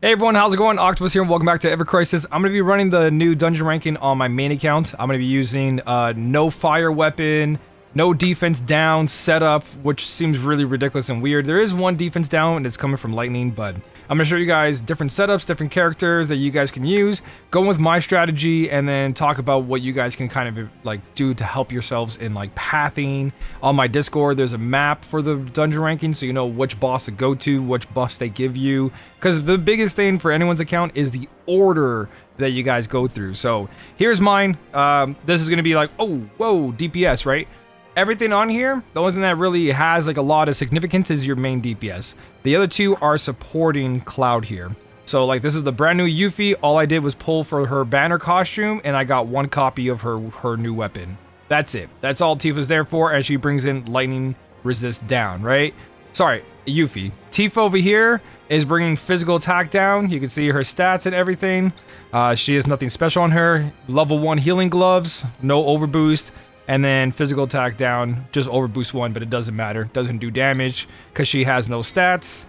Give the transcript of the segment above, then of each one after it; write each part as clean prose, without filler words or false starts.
Hey everyone, how's it going? Octopus here and welcome back to evercrisis. I'm going to be running the new dungeon ranking on my main account. I'm going to be using no fire weapon, no defense down setup, which seems really ridiculous and weird. There is one defense down and it's coming from lightning, but I'm going to show you guys different setups, different characters that you guys can use, go with my strategy, and then talk about what you guys can kind of like do to help yourselves in like pathing. On my Discord, there's a map for the dungeon ranking, so you know which boss to go to, which buffs they give you, because the biggest thing for anyone's account is the order that you guys go through. So here's mine. This is going to be like, oh, whoa, DPS, right? Everything on here, the only thing that really has like a lot of significance is your main DPS. The other two are supporting Cloud here. So like this is the brand new Yuffie. All I did was pull for her banner costume and I got one copy of her new weapon. That's it. That's all Tifa's there for, as she brings in lightning resist down, right? Sorry, Yuffie. Tifa over here is bringing physical attack down. You can see her stats and everything. She has nothing special on her. Level 1 healing gloves, no overboost. And then physical attack down, just overboost 1, but it doesn't matter. Doesn't do damage because she has no stats.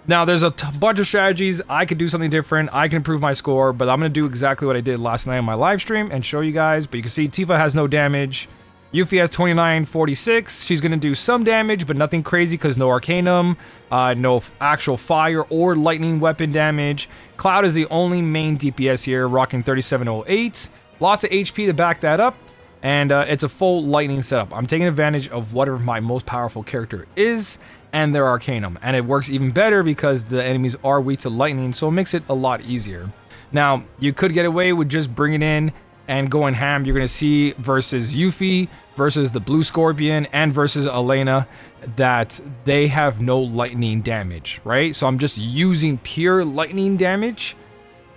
Now, there's a bunch of strategies. I could do something different. I can improve my score, but I'm going to do exactly what I did last night on my live stream and show you guys. But you can see Tifa has no damage. Yuffie has 2946. She's going to do some damage, but nothing crazy because no Arcanum, no actual fire or lightning weapon damage. Cloud is the only main DPS here, rocking 3708. Lots of HP to back that up. And it's a full lightning setup. I'm taking advantage of whatever my most powerful character is and their Arcanum. And it works even better because the enemies are weak to lightning, so it makes it a lot easier. Now, you could get away with just bringing in and going ham. You're going to see versus Yuffie, versus the Blue Scorpion, and versus Elena that they have no lightning damage, right? So I'm just using pure lightning damage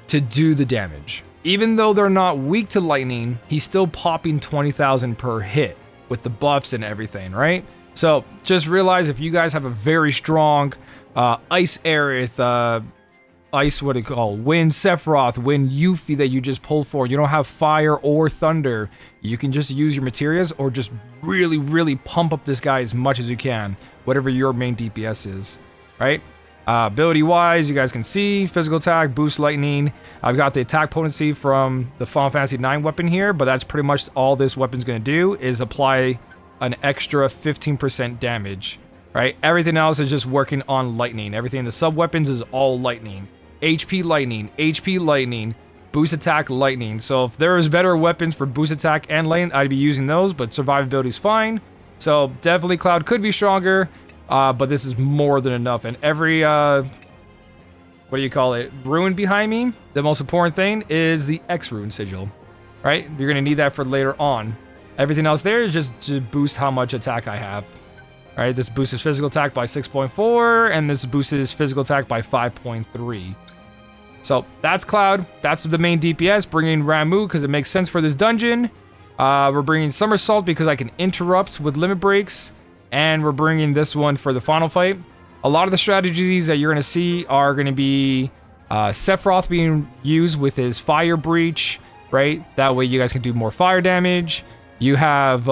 to do the damage. Even though they're not weak to lightning, he's still popping 20,000 per hit with the buffs and everything, right? So just realize if you guys have a very strong Ice Aerith, Ice, what do you call, Wind Sephiroth, Wind Yuffie that you just pulled for, you don't have fire or thunder, you can just use your materials or just really, really pump up this guy as much as you can, whatever your main DPS is, right? Ability wise, you guys can see physical attack, boost lightning. I've got the attack potency from the Final Fantasy 9 weapon here, but that's pretty much all this weapon's going to do is apply an extra 15% damage, right? Everything else is just working on lightning. Everything in the sub weapons is all lightning. HP lightning, boost attack lightning. So if there was better weapons for boost attack and lightning, I'd be using those, but survivability is fine. So definitely Cloud could be stronger. But this is more than enough. And every, what do you call it? Rune behind me. The most important thing is the X rune sigil, right? You're going to need that for later on. Everything else there is just to boost how much attack I have. All right, this boosts his physical attack by 6.4, and this boosts his physical attack by 5.3. So that's Cloud. That's the main DPS, bringing Ramuh because it makes sense for this dungeon. We're bringing Somersault because I can interrupt with limit breaks. And we're bringing this one for the final fight. A lot of the strategies that you're going to see are going to be Sephiroth being used with his Fire Breach, right? That way you guys can do more fire damage. You have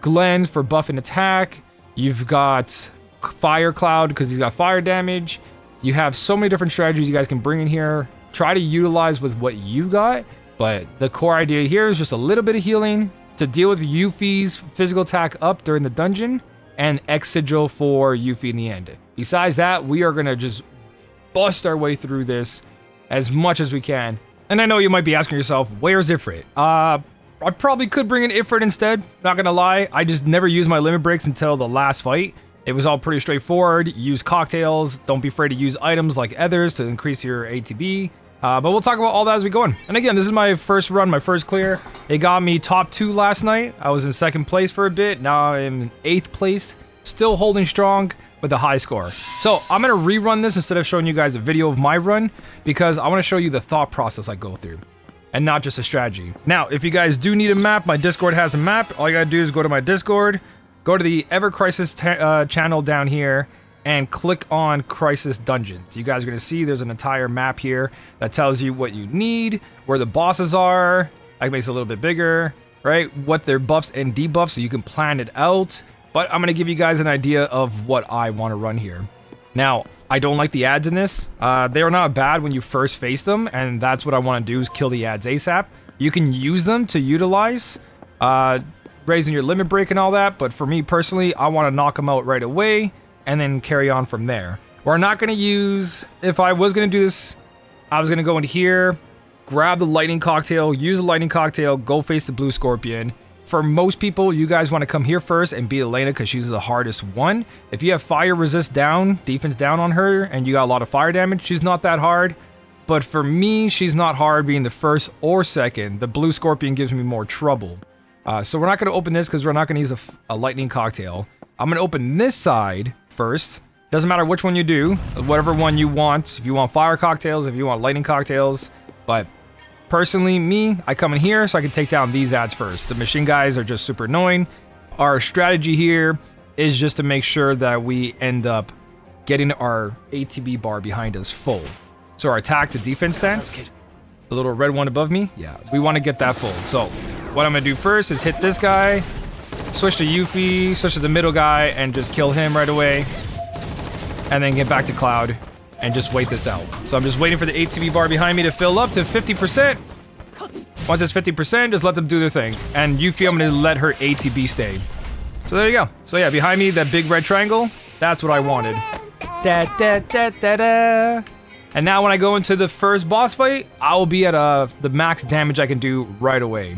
Glenn for buff and attack. You've got Fire Cloud because he's got fire damage. You have so many different strategies you guys can bring in here. Try to utilize with what you got. But the core idea here is just a little bit of healing to deal with Yuffie's physical attack up during the dungeon. And X sigil for Yuffie in the end. Besides that, we are going to just bust our way through this as much as we can. And I know you might be asking yourself, where's Ifrit? I probably could bring in Ifrit instead, not going to lie. I just never used my limit breaks until the last fight. It was all pretty straightforward. Use cocktails. Don't be afraid to use items like ethers to increase your ATB. But we'll talk about all that as we go on. And again, this is my first run, my first clear. It got me top 2 last night. I was in 2nd place for a bit. Now I'm in 8th place. Still holding strong with a high score. So I'm going to rerun this instead of showing you guys a video of my run, because I want to show you the thought process I go through and not just a strategy. Now, if you guys do need a map, my Discord has a map. All you got to do is go to my Discord, go to the evercrisis channel down here, and click on Crisis Dungeons. You guys are going to see there's an entire map here that tells you what you need, where the bosses are. I can make it a little bit bigger, right? What their buffs and debuffs, so you can plan it out. But I'm going to give you guys an idea of what I want to run here. Now, I don't like the ads in this. They are not bad when you first face them, and that's what I want to do is kill the ads ASAP. You can use them to utilize raising your limit break and all that, but for me personally, I want to knock them out right away and then carry on from there. We're not going to use... If I was going to do this, I was going to go into here, grab the lightning cocktail, use the lightning cocktail, go face the blue scorpion. For most people, you guys want to come here first and beat Elena because she's the hardest one. If you have fire resist down, defense down on her, and you got a lot of fire damage, she's not that hard. But for me, she's not hard being the first or second. The blue scorpion gives me more trouble. So we're not going to open this because we're not going to use a lightning cocktail. I'm going to open this side first. Doesn't matter which one you do, whatever one you want. If you want fire cocktails, if you want lightning cocktails. But personally, me, I come in here so I can take down these ads first. The machine guys are just super annoying. Our strategy here is just to make sure that we end up getting our ATB bar behind us full. So our attack to defense stance, the little red one above me, yeah, we want to get that full. So what I'm going to do first is hit this guy, switch to Yuffie, switch to the middle guy, and just kill him right away. And then get back to Cloud and just wait this out. So I'm just waiting for the ATB bar behind me to fill up to 50%. Once it's 50%, just let them do their thing. And Yuffie, I'm going to let her ATB stay. So there you go. So yeah, behind me, that big red triangle, that's what I wanted. Da, da, da, da, da. And now when I go into the first boss fight, I will be at the max damage I can do right away.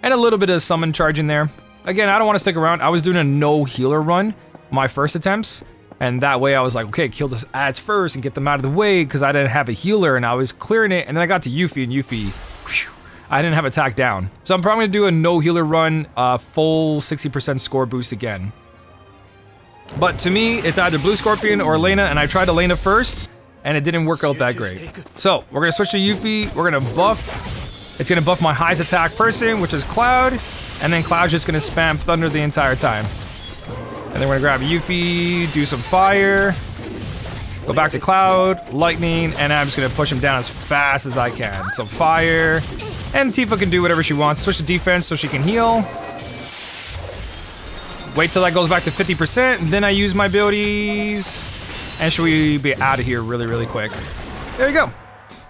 And a little bit of summon charge in there. Again, I don't want to stick around. I was doing a no healer run my first attempts. And that way I was like, okay, kill the ads first and get them out of the way because I didn't have a healer and I was clearing it. And then I got to Yuffie and Yuffie, whew, I didn't have attack down. So I'm probably going to do a no healer run, full 60% score boost again. But to me, it's either Blue Scorpion or Elena, and I tried Elena first and it didn't work out that great. So we're going to switch to Yuffie. We're going to buff. It's going to buff my highest attack person, which is Cloud. And then Cloud's just going to spam Thunder the entire time. And then we're gonna grab Yuffie, do some fire, go back to Cloud, lightning, and I'm just gonna push him down as fast as I can. So fire, and Tifa can do whatever she wants. Switch to defense so she can heal. Wait till that goes back to 50%, and then I use my abilities. And should we be out of here really, really quick? There you go.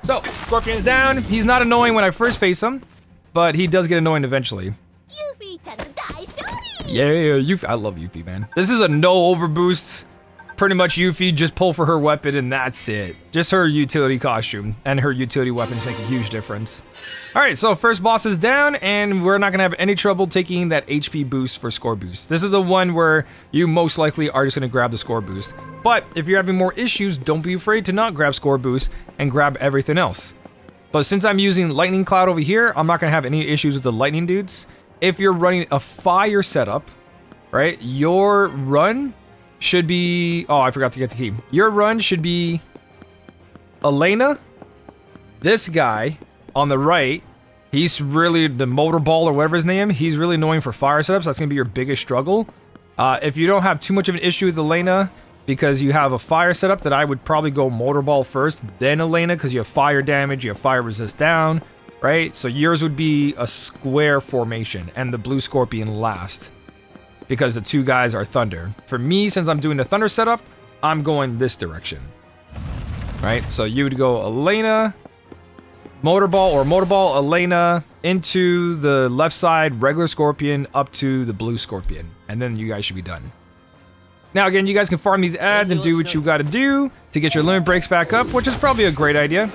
So, Scorpion's down. He's not annoying when I first face him, but he does get annoying eventually. Yeah, Yuffie. I love Yuffie, man. This is a no overboost. Pretty much Yuffie, just pull for her weapon and that's it. Just her utility costume and her utility weapons make a huge difference. Alright, so first boss is down and we're not going to have any trouble taking that HP boost for score boost. This is the one where you most likely are just going to grab the score boost. But if you're having more issues, don't be afraid to not grab score boost and grab everything else. But since I'm using Lightning Cloud over here, I'm not going to have any issues with the lightning dudes. If you're running a fire setup, right, your run should be... Oh, I forgot to get the key. Your run should be Elena, this guy on the right. He's really the Motorball or whatever his name. He's really annoying for fire setups. That's going to be your biggest struggle. If you don't have too much of an issue with Elena because you have a fire setup, then I would probably go Motorball first, then Elena, because you have fire damage, you have fire resist down. Right? So yours would be a square formation and the Blue Scorpion last because the two guys are Thunder. For me, since I'm doing the Thunder setup, I'm going this direction. Right? So you would go Elena, Motorball or Motorball, Elena into the left side, regular Scorpion up to the Blue Scorpion. And then you guys should be done. Now again, you guys can farm these ads and do what you got to do to get your limit breaks back up, which is probably a great idea.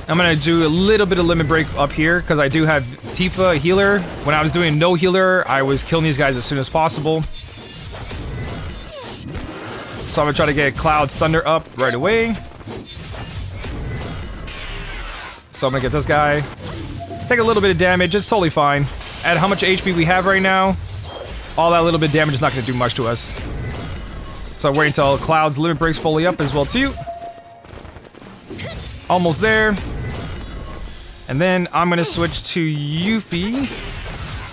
I'm going to do a little bit of limit break up here because I do have Tifa, a healer. When I was doing no healer, I was killing these guys as soon as possible. So I'm going to try to get Cloud's Thunder up right away. So I'm going to get this guy. Take a little bit of damage. It's totally fine. At how much HP we have right now, all that little bit of damage is not going to do much to us. So I'm waiting until Cloud's limit breaks fully up as well too. Almost there. And then I'm going to switch to Yuffie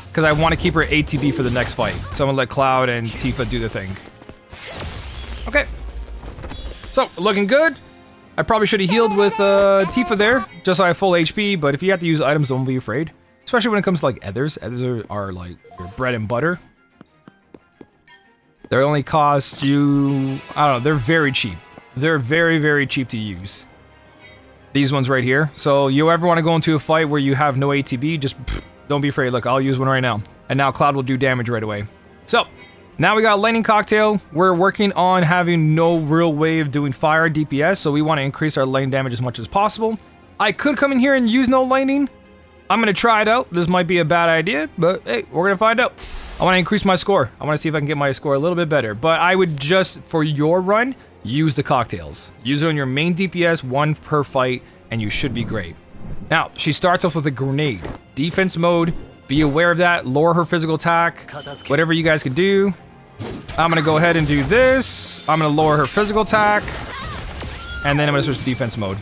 because I want to keep her ATB for the next fight. So I'm going to let Cloud and Tifa do the thing. Okay. So, looking good. I probably should have healed with Tifa there, just so I have full HP, but if you have to use items, don't be afraid. Especially when it comes to like ethers. Ethers are like your bread and butter. They only cost you, I don't know, they're very cheap. they're very, very cheap to use. These ones right here. So you ever want to go into a fight where you have no ATB, just don't be afraid. Look, I'll use one right now. And now Cloud will do damage right away. So, now we got Lightning Cocktail. We're working on having no real way of doing fire DPS, so we want to increase our lightning damage as much as possible. I could come in here and use no lightning. I'm going to try it out. This might be a bad idea, but hey, we're going to find out. I want to increase my score. I want to see if I can get my score a little bit better. But I would just, for your run, use the cocktails. Use it on your main DPS, 1 per fight, and you should be great. Now, she starts off with a grenade. Defense mode, be aware of that. Lower her physical attack. Whatever you guys can do. I'm going to go ahead and do this. I'm going to lower her physical attack. And then I'm going to switch to defense mode.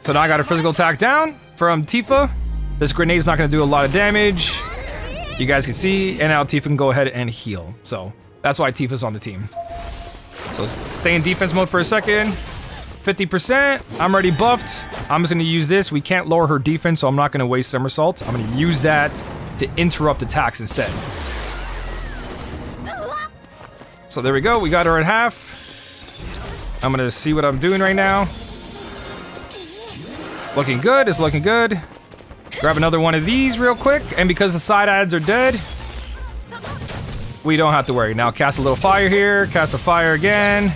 So now I got her physical attack down from Tifa. This grenade's not going to do a lot of damage. You guys can see. And now Tifa can go ahead and heal. So that's why Tifa's on the team. So stay in defense mode for a second. 50%. I'm already buffed. I'm just going to use this. We can't lower her defense, so I'm not going to waste somersault. I'm going to use that to interrupt attacks instead. So there we go. We got her at half. I'm going to see what I'm doing right now. Looking good. It's looking good. Grab another one of these real quick. And because the side adds are dead, we don't have to worry. Now cast a little fire here. Cast a fire again.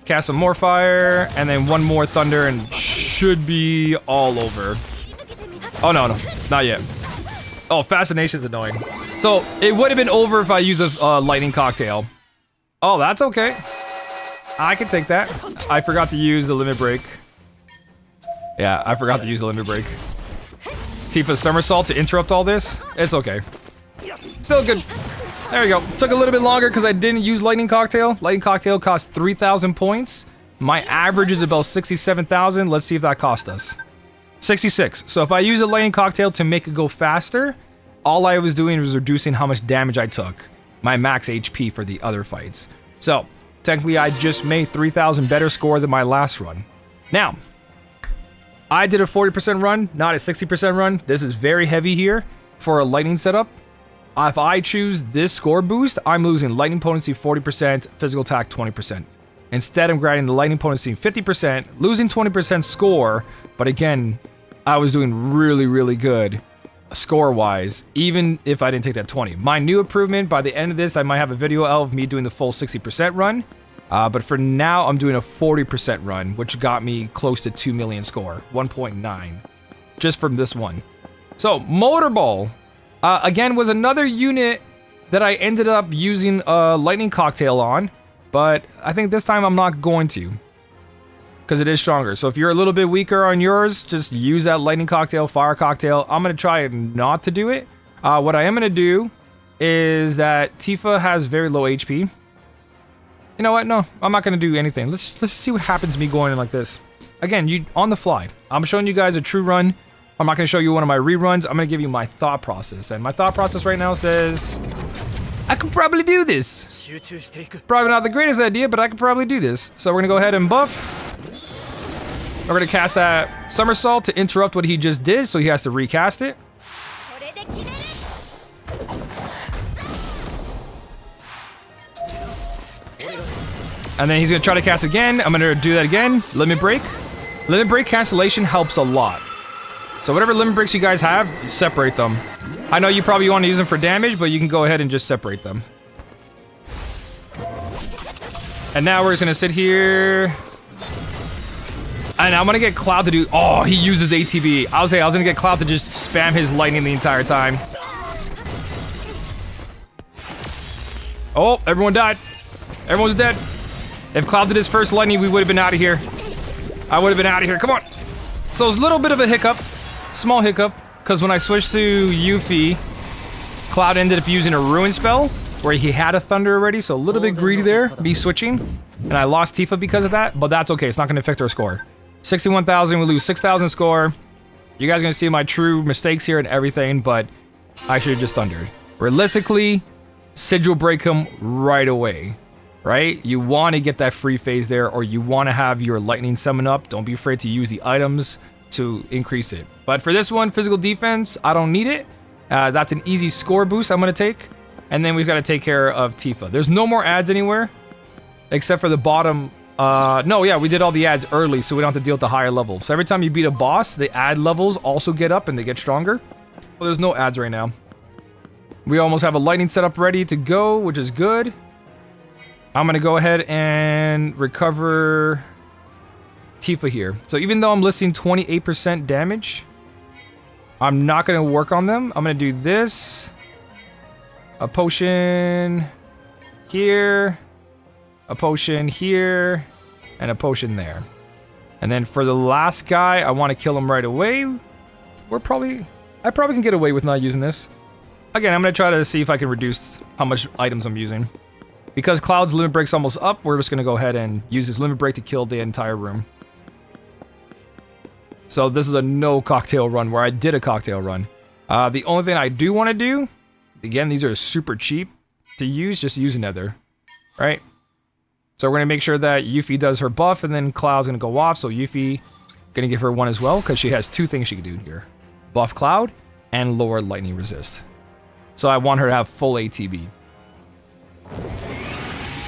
Cast some more fire, and then one more thunder, and should be all over. Oh, no, not yet. Oh, Fascination's annoying. So, it would have been over if I used a lightning cocktail. Oh, that's okay. I can take that. I forgot to use the limit break. Yeah, I forgot to use the limit break. Tifa's somersault to interrupt all this. It's okay. Still good. There we go. Took a little bit longer because I didn't use Lightning Cocktail. Lightning Cocktail costs 3,000 points. My average is about 67,000. Let's see if that cost us. 66. So if I use a Lightning Cocktail to make it go faster, all I was doing was reducing how much damage I took. My max HP for the other fights. So technically I just made 3,000 better score than my last run. Now, I did a 40% run, not a 60% run. This is very heavy here for a lightning setup. If I choose this score boost, I'm losing lightning potency 40%, physical attack 20%. Instead, I'm grabbing the lightning potency 50%, losing 20% score, but again, I was doing really, really good score-wise, even if I didn't take that 20. My new improvement, by the end of this, I might have a video out of me doing the full 60% run, but for now, I'm doing a 40% run, which got me close to 2 million score, 1.9, just from this one. So, Motorball. Again, was another unit that I ended up using a lightning cocktail on, but I think this time I'm not going to, because it is stronger. So if you're a little bit weaker on yours, just use that lightning cocktail, fire cocktail. I'm going to try not to do it. What I am going to do is that Tifa has very low HP. You know what? No, I'm not going to do anything. Let's see what happens to me going in like this. Again, you on the fly. I'm showing you guys a true run. I'm not going to show you one of my reruns. I'm going to give you my thought process. And my thought process right now says, I could probably do this. Probably not the greatest idea, but I could probably do this. So we're going to go ahead and buff. We're going to cast that somersault to interrupt what he just did, so he has to recast it. And then he's going to try to cast again. I'm going to do that again. Limit break. Limit break cancellation helps a lot. So whatever limit breaks you guys have, separate them. I know you probably want to use them for damage, but you can go ahead and just separate them. And now we're just going to sit here. And I'm going to get Cloud to do... Oh, he uses ATB. I was going to get Cloud to just spam his lightning the entire time. Oh, everyone died. Everyone's dead. If Cloud did his first lightning, we would have been out of here. I would have been out of here. Come on. So it's a little bit of a hiccup. Small hiccup, because when I switched to Yuffie, Cloud ended up using a ruin spell where he had a thunder already, so a little bit greedy there, me switching. And I lost Tifa because of that, but that's okay. It's not going to affect our score. 61,000, we lose 6,000 score. You guys are going to see my true mistakes here and everything, but I should have just thundered. Realistically, Sigil break him right away, right? You want to get that free phase there, or you want to have your lightning summon up. Don't be afraid to use the items to increase it. But for this one, physical defense, I don't need it. That's an easy score boost I'm going to take. And then we've got to take care of Tifa. There's no more ads anywhere except for the bottom No, yeah, we did all the ads early, so we don't have to deal with the higher level. So every time you beat a boss, the ad levels also get up and they get stronger. Well, there's no ads right now. We almost have a lightning setup ready to go, which is good. I'm going to go ahead and recover Tifa here. So even though I'm listing 28% damage, I'm not going to work on them. I'm going to do this. A potion here. A potion here. And a potion there. And then for the last guy, I want to kill him right away. I probably can get away with not using this. Again, I'm going to try to see if I can reduce how much items I'm using. Because Cloud's limit break's almost up, we're just going to go ahead and use his limit break to kill the entire room. So this is a no cocktail run where I did a cocktail run. The only thing I do want to do, again, these are super cheap to use, just use Nether, right? So we're going to make sure that Yuffie does her buff and then Cloud's going to go off. So Yuffie going to give her one as well because she has two things she can do here. Buff Cloud and lower lightning resist. So I want her to have full ATB.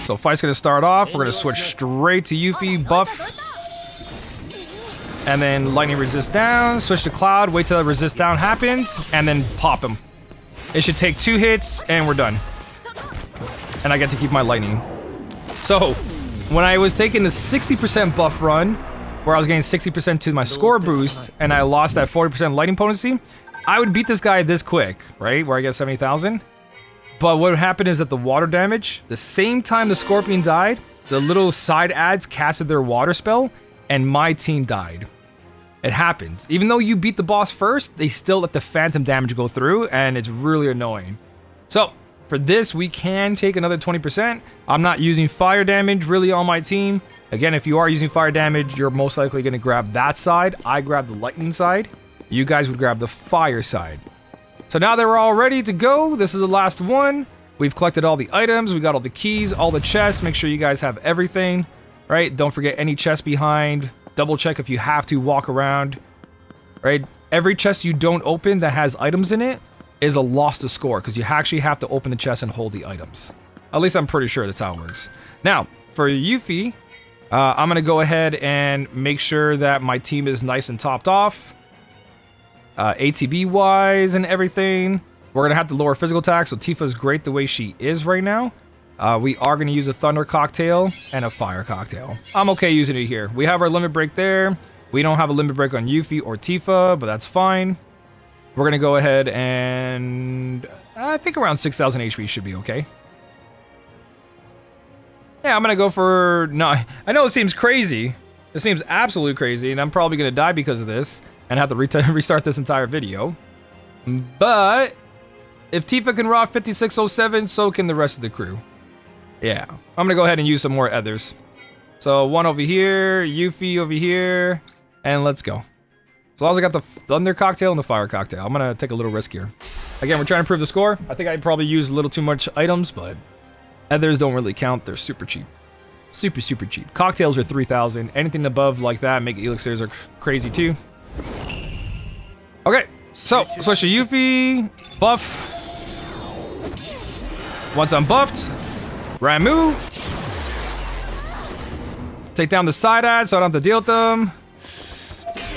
So fight's going to start off. We're going to switch straight to Yuffie, buff. And then lightning resist down. Switch to Cloud, wait till the resist down happens. And then pop him. It should take 2 hits and we're done. And I get to keep my lightning. So, when I was taking the 60% buff run, where I was getting 60% to my score boost, and I lost that 40% lightning potency, I would beat this guy this quick, right? Where I get 70,000. But what would happen is that the water damage, the same time the Scorpion died, the little side ads casted their water spell, and my team died. It happens. Even though you beat the boss first, they still let the phantom damage go through, and it's really annoying. So, for this, we can take another 20%. I'm not using fire damage really on my team. Again, if you are using fire damage, you're most likely going to grab that side. I grab the lightning side. You guys would grab the fire side. So now that we're all ready to go, this is the last one. We've collected all the items. We got all the keys, all the chests. Make sure you guys have everything, right? Don't forget any chest behind. Double check if you have to walk around, right? Every chest you don't open that has items in it is a loss to score because you actually have to open the chest and hold the items. At least I'm pretty sure that's how it works. Now, for Yuffie, I'm going to go ahead and make sure that my team is nice and topped off. ATB-wise and everything. We're going to have to lower physical attack, so Tifa's great the way she is right now. We are going to use a Thunder Cocktail and a Fire Cocktail. I'm okay using it here. We have our limit break there. We don't have a limit break on Yuffie or Tifa, but that's fine. We're going to go ahead and I think around 6,000 HP should be okay. Yeah, I'm going to go for... No, I know it seems crazy. It seems absolutely crazy, and I'm probably going to die because of this and have to restart this entire video. But if Tifa can rock 5607, so can the rest of the crew. Yeah, I'm going to go ahead and use some more others. So one over here, Yuffie over here, and let's go. As long as I got the Thunder Cocktail and the Fire Cocktail, I'm going to take a little risk here. Again, we're trying to improve the score. I think I probably used a little too much items, but others don't really count. They're super cheap. Super, super cheap. Cocktails are 3,000. Anything above like that, make elixirs are crazy too. Okay, so switch to Yuffie. Buff. Once I'm buffed, Ramu. Take down the side ads so I don't have to deal with them.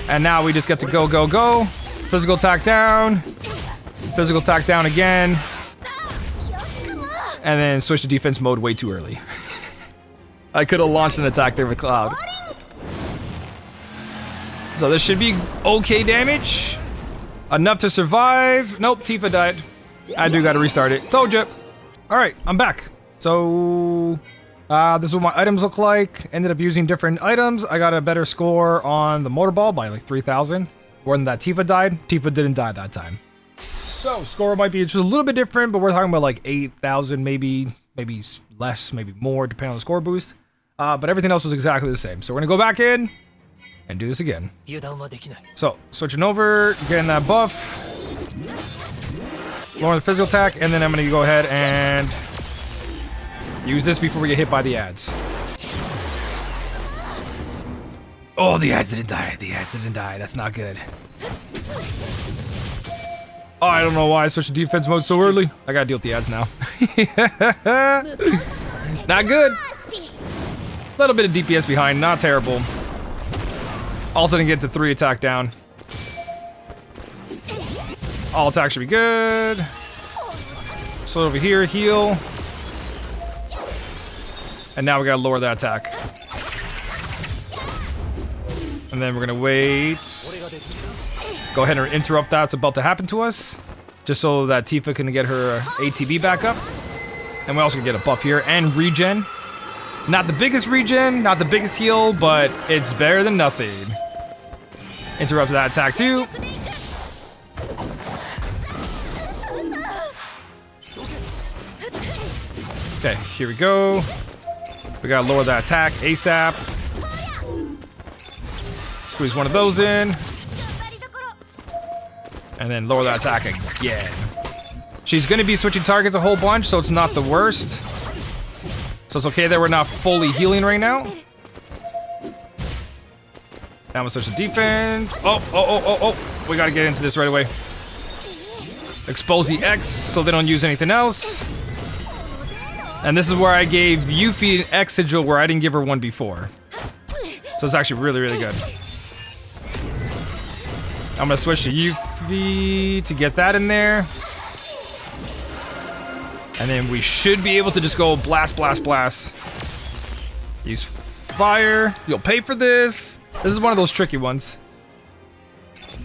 And now we just get to go, go, go. Physical attack down. Physical attack down again. And then switch to defense mode way too early. I could have launched an attack there with Cloud. So this should be okay damage. Enough to survive. Nope, Tifa died. I do gotta restart it. Told you. Alright, I'm back. So... this is what my items look like. Ended up using different items. I got a better score on the Motorball by like 3,000. More than that Tifa died. Tifa didn't die that time. So, score might be just a little bit different, but we're talking about like 8,000 maybe less, maybe more, depending on the score boost. But everything else was exactly the same. So we're gonna go back in and do this again. So, switching over, getting that buff. Lower the physical attack, and then I'm gonna go ahead and use this before we get hit by the ads. Oh, the ads didn't die. The ads didn't die. That's not good. Oh, I don't know why I switched to defense mode so early. I gotta deal with the ads now. Not good. Little bit of DPS behind, not terrible. Also didn't get the 3 attack down. All attack should be good. So over here, heal. And now we gotta lower that attack. And then we're gonna wait. Go ahead and interrupt that's about to happen to us. Just so that Tifa can get her ATB back up. And we also can get a buff here and regen. Not the biggest regen, not the biggest heal, but it's better than nothing. Interrupt that attack too. Okay, here we go. We gotta lower that attack ASAP. Squeeze one of those in. And then lower that attack again. She's gonna be switching targets a whole bunch, so it's not the worst. So it's okay that we're not fully healing right now. Now I'm gonna switch to defense. Oh. We gotta get into this right away. Expose the X so they don't use anything else. And this is where I gave Yuffie an X sigil where I didn't give her one before. So it's actually really, really good. I'm gonna switch to Yuffie to get that in there. And then we should be able to just go blast, blast, blast. Use fire. You'll pay for this. This is one of those tricky ones.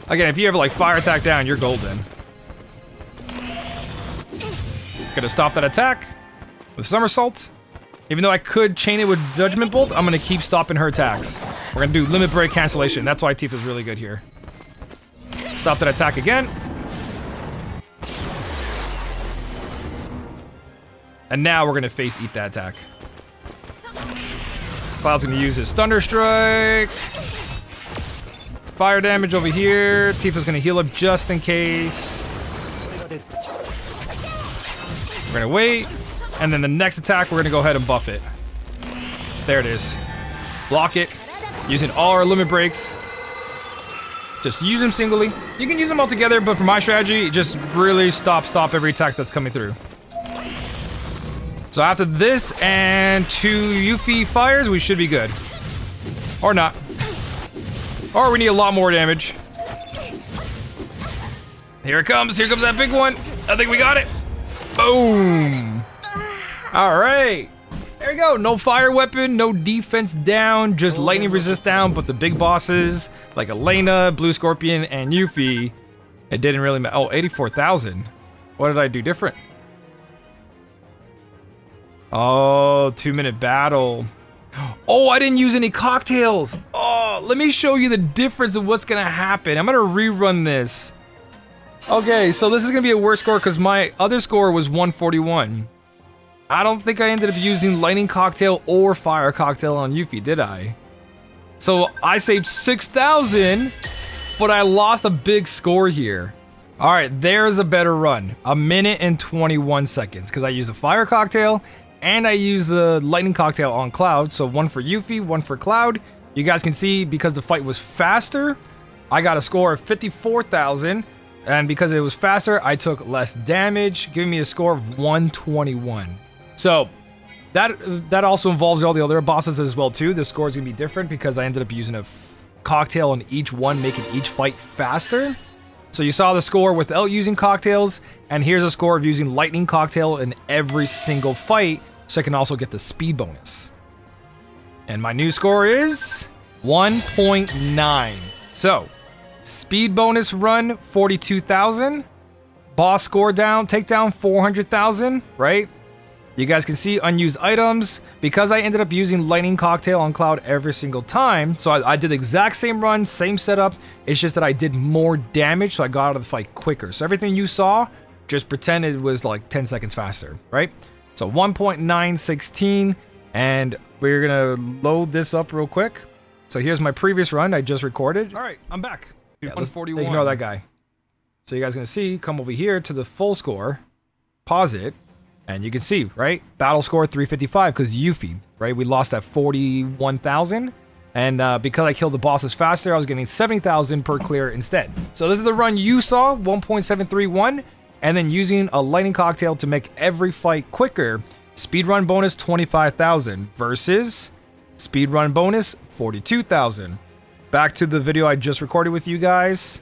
Again, if you ever like fire attack down, you're golden. Gonna stop that attack with somersault. Even though I could chain it with Judgment Bolt, I'm gonna keep stopping her attacks. We're gonna do limit break cancellation. That's why Tifa's really good here. Stop that attack again. And now we're gonna face eat that attack. Cloud's gonna use his Thunder Strike. Fire damage over here. Tifa's gonna heal up just in case. We're gonna wait. And then the next attack, we're gonna go ahead and buff it. There it is. Block it. Using all our limit breaks. Just use them singly. You can use them all together, but for my strategy, just really stop every attack that's coming through. So after this and 2 Yuffie fires, we should be good. Or not. Or we need a lot more damage. Here it comes. Here comes that big one. I think we got it. Boom. All right. There we go. No fire weapon, no defense down, just lightning resist down. But the big bosses like Elena, Blue Scorpion, and Yuffie, it didn't really matter. Oh, 84,000. What did I do different? Oh, 2-minute battle. Oh, I didn't use any cocktails. Oh, let me show you the difference of what's gonna happen. I'm gonna rerun this. Okay, so this is gonna be a worse score because my other score was 141. I don't think I ended up using lightning cocktail or fire cocktail on Yuffie, did I? So I saved 6,000, but I lost a big score here. All right, there's a better run. 1 minute and 21 seconds because I used a fire cocktail and I used the lightning cocktail on Cloud. So 1 for Yuffie, 1 for Cloud. You guys can see because the fight was faster, I got a score of 54,000. And because it was faster, I took less damage, giving me a score of 121. So that also involves all the other bosses as well too. The score is gonna be different because I ended up using a cocktail on each one, making each fight faster. So you saw the score without using cocktails, and here's a score of using lightning cocktail in every single fight, so I can also get the speed bonus. And my new score is 1.9. So speed bonus run 42,000, boss score down, takedown 400,000, right? You guys can see unused items because I ended up using lightning cocktail on Cloud every single time. So I did the exact same run, same setup. It's just that I did more damage, so I got out of the fight quicker. So everything you saw, just pretend it was like 10 seconds faster, right? So 1.916, and we're gonna load this up real quick. So here's my previous run I just recorded. All right, I'm back. Yeah, 141. Ignore that guy. So you guys are gonna see, come over here to the full score, pause it, and you can see, right? Battle score 355 because Yuffie, right? We lost at 41,000. And because I killed the bosses faster, I was getting 70,000 per clear instead. So this is the run you saw, 1.731. And then using a lightning cocktail to make every fight quicker. Speedrun bonus 25,000 versus Speedrun bonus, 42,000. Back to the video I just recorded with you guys.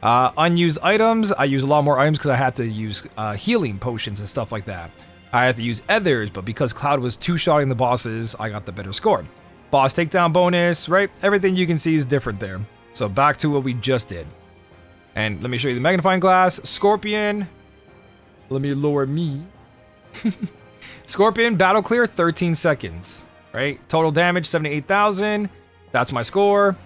Unused items. I use a lot more items because I had to use healing potions and stuff like that. I had to use others, but because Cloud was two-shotting the bosses, I got the better score. Boss takedown bonus, right? Everything you can see is different there. So back to what we just did. And let me show you the magnifying glass. Scorpion. Let me lower me. Scorpion, battle clear, 13 seconds. Right? Total damage, 78,000. That's my score.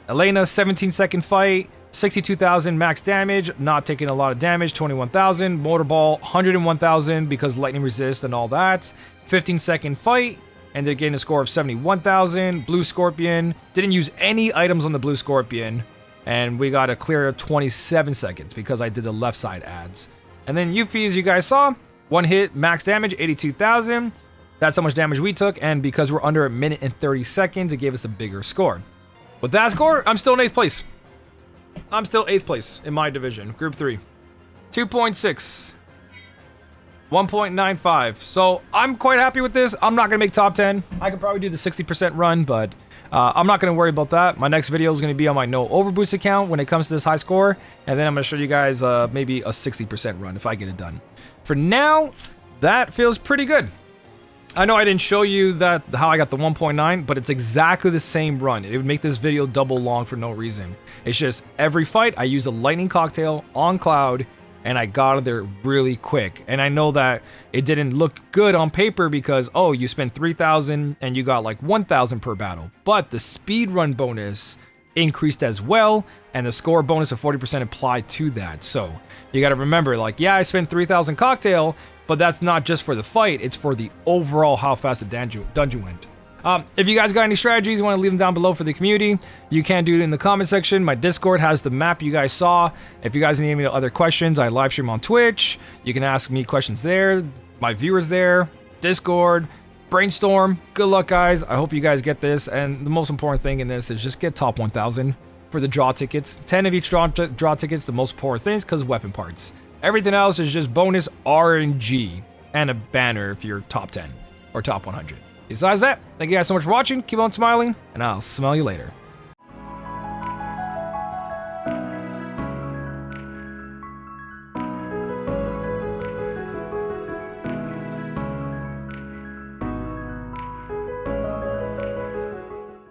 Elena, 17-second fight. 62,000 max damage, not taking a lot of damage, 21,000. Motorball, 101,000 because lightning resist and all that. 15-second fight, and they're getting a score of 71,000. Blue Scorpion, didn't use any items on the Blue Scorpion, and we got a clear of 27 seconds because I did the left side ads. And then Yuffie, as you guys saw, one hit, max damage, 82,000. That's how much damage we took, and because we're under a minute and 30 seconds, it gave us a bigger score. With that score, I'm still in 8th place. I'm still 8th place in my division, Group 3. 2.6. 1.95. So I'm quite happy with this. I'm not going to make top 10. I could probably do the 60% run, but I'm not going to worry about that. My next video is going to be on my no overboost account when it comes to this high score. And then I'm going to show you guys maybe a 60% run if I get it done. For now, that feels pretty good. I know I didn't show you that how I got the 1.9, but it's exactly the same run. It would make this video double long for no reason. It's just every fight I use a lightning cocktail on Cloud and I got there really quick. And I know that it didn't look good on paper because, oh, you spent 3,000 and you got like 1,000 per battle. But the speed run bonus increased as well, and the score bonus of 40% applied to that. So you got to remember, like, yeah, I spent 3,000 cocktail, but that's not just for the fight, it's for the overall how fast the dungeon went. If you guys got any strategies, you want to leave them down below for the community, you can do it in the comment section. My Discord has the map you guys saw. If you guys need any other questions, I live stream on Twitch. You can ask me questions there. My viewers there, Discord, brainstorm. Good luck, guys. I hope you guys get this. And the most important thing in this is just get top 1,000 for the draw tickets. 10 of each draw tickets, the most important things, because weapon parts. Everything else is just bonus RNG and a banner if you're top 10 or top 100. Besides that, thank you guys so much for watching. Keep on smiling, and I'll smell you later.